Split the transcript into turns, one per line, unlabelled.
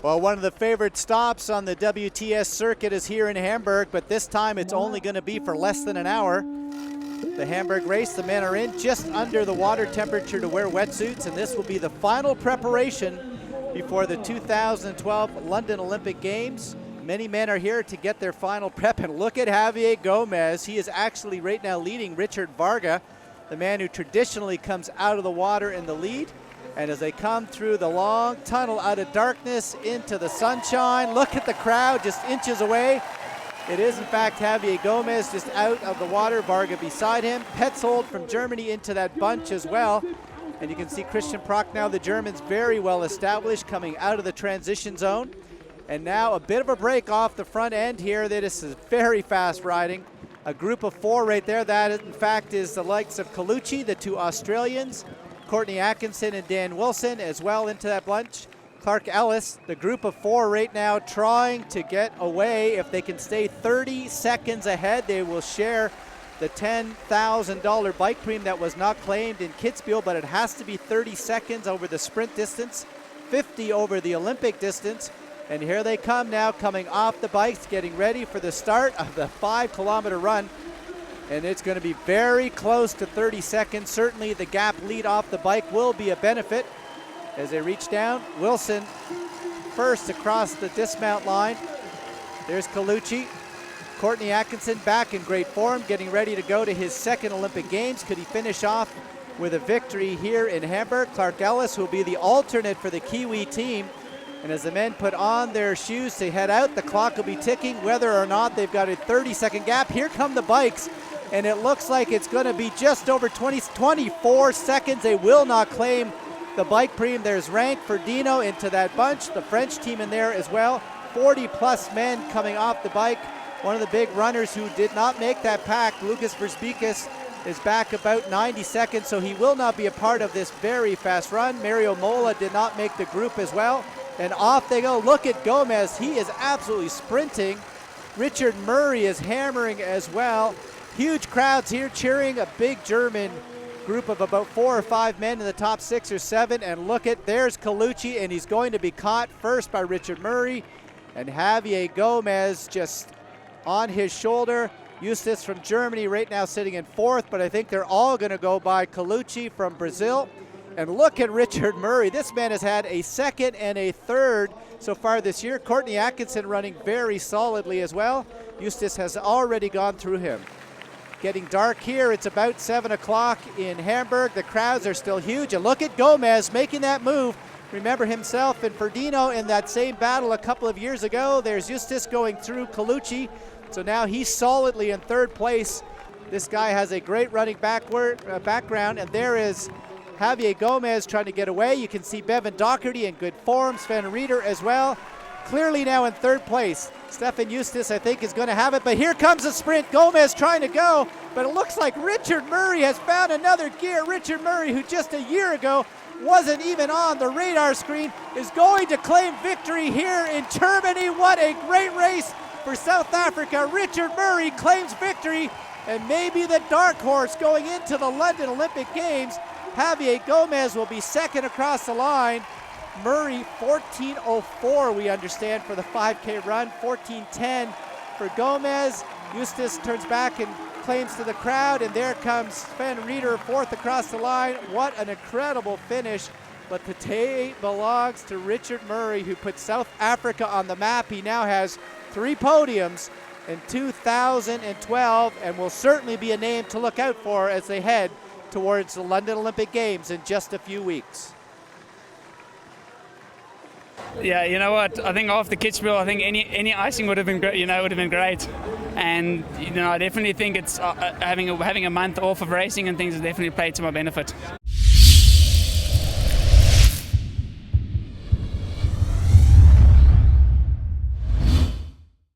Well, one of the favorite stops on the WTS circuit is here in Hamburg, but this time it's only going to be for less than an hour. The Hamburg race, the men are in just under the water temperature to wear wetsuits, and this will be the final preparation before the 2012 London Olympic Games. Many men are here to get their final prep, and look at Javier Gomez. He is actually right now leading Richard Varga, the man who traditionally comes out of the water in the lead. And as they come through the long tunnel out of darkness into the sunshine, look at the crowd just inches away. It is in fact Javier Gomez just out of the water, Varga beside him. Petzold from Germany into that bunch as well. And you can see Christian Prochnow, the German's very well established, coming out of the transition zone. And now a bit of a break off the front end here. This is very fast riding. A group of four right there. That in fact is the likes of Colucci, the two Australians, Courtney Atkinson and Dan Wilson as well into that bunch. Clark Ellis, the group of four right now trying to get away. If they can stay 30 seconds ahead, they will share the $10,000 bike premium that was not claimed in Kitzbühel, but it has to be 30 seconds over the sprint distance, 50 over the Olympic distance. And here they come now, coming off the bikes, getting ready for the start of the 5-kilometer run. And it's going to be very close to 30 seconds. Certainly the gap lead off the bike will be a benefit. As they reach down, Wilson first across the dismount line. There's Colucci. Courtney Atkinson back in great form, getting ready to go to his second Olympic Games. Could he finish off with a victory here in Hamburg? Clark Ellis will be the alternate for the Kiwi team. And as the men put on their shoes to head out, the clock will be ticking whether or not they've got a 30-second gap. Here come the bikes. And it looks like it's going to be just over 24 seconds. They will not claim the bike premium. There's Rank Ferdinand into that bunch, the French team in there as well. 40-plus men coming off the bike. One of the big runners who did not make that pack, Lucas Versbicas, is back about 90 seconds, so he will not be a part of this very fast run. Mario Mola did not make the group as well. And off they go. Look at Gomez. He is absolutely sprinting. Richard Murray is hammering as well. Huge crowds here cheering. A big German group of about 4 or 5 men in the top 6 or 7. And look at, there's Colucci, and he's going to be caught first by Richard Murray. And Javier Gomez just on his shoulder. Eustace from Germany right now sitting in 4th, but I think they're all going to go by Colucci from Brazil. And look at Richard Murray. This man has had a 2nd and a 3rd so far this year. Courtney Atkinson running very solidly as well. Eustace has already gone through him. Getting dark here. It's about 7 o'clock in Hamburg. The crowds are still huge. And look at Gomez making that move. Remember himself and Ferdinand in that same battle a couple of years ago. There's Eustace going through Colucci. So now he's solidly in 3rd place. This guy has a great running background. And there is Javier Gomez trying to get away. You can see Bevan Doherty in good form. Sven Rieder as well. Clearly now in 3rd place. Stefan Eustace, I think, is going to have it. But here comes a sprint. Gomez trying to go. But it looks like Richard Murray has found another gear. Richard Murray, who just a year ago wasn't even on the radar screen, is going to claim victory here in Germany. What a great race for South Africa. Richard Murray claims victory. And maybe the dark horse going into the London Olympic Games. Javier Gomez will be 2nd across the line. Murray 14:04 we understand for the 5K run, 14:10 for Gomez. Eustace turns back and claims to the crowd, and there comes Sven Rieder 4th across the line. What an incredible finish, but the day belongs to Richard Murray, who put South Africa on the map. He now has 3 podiums in 2012 and will certainly be a name to look out for as they head towards the London Olympic Games in just a few weeks.
Yeah, you know what? I think after Kitzbühel, I think any icing would have been great. Would have been great. And I definitely think it's having a month off of racing and things has definitely played to my benefit.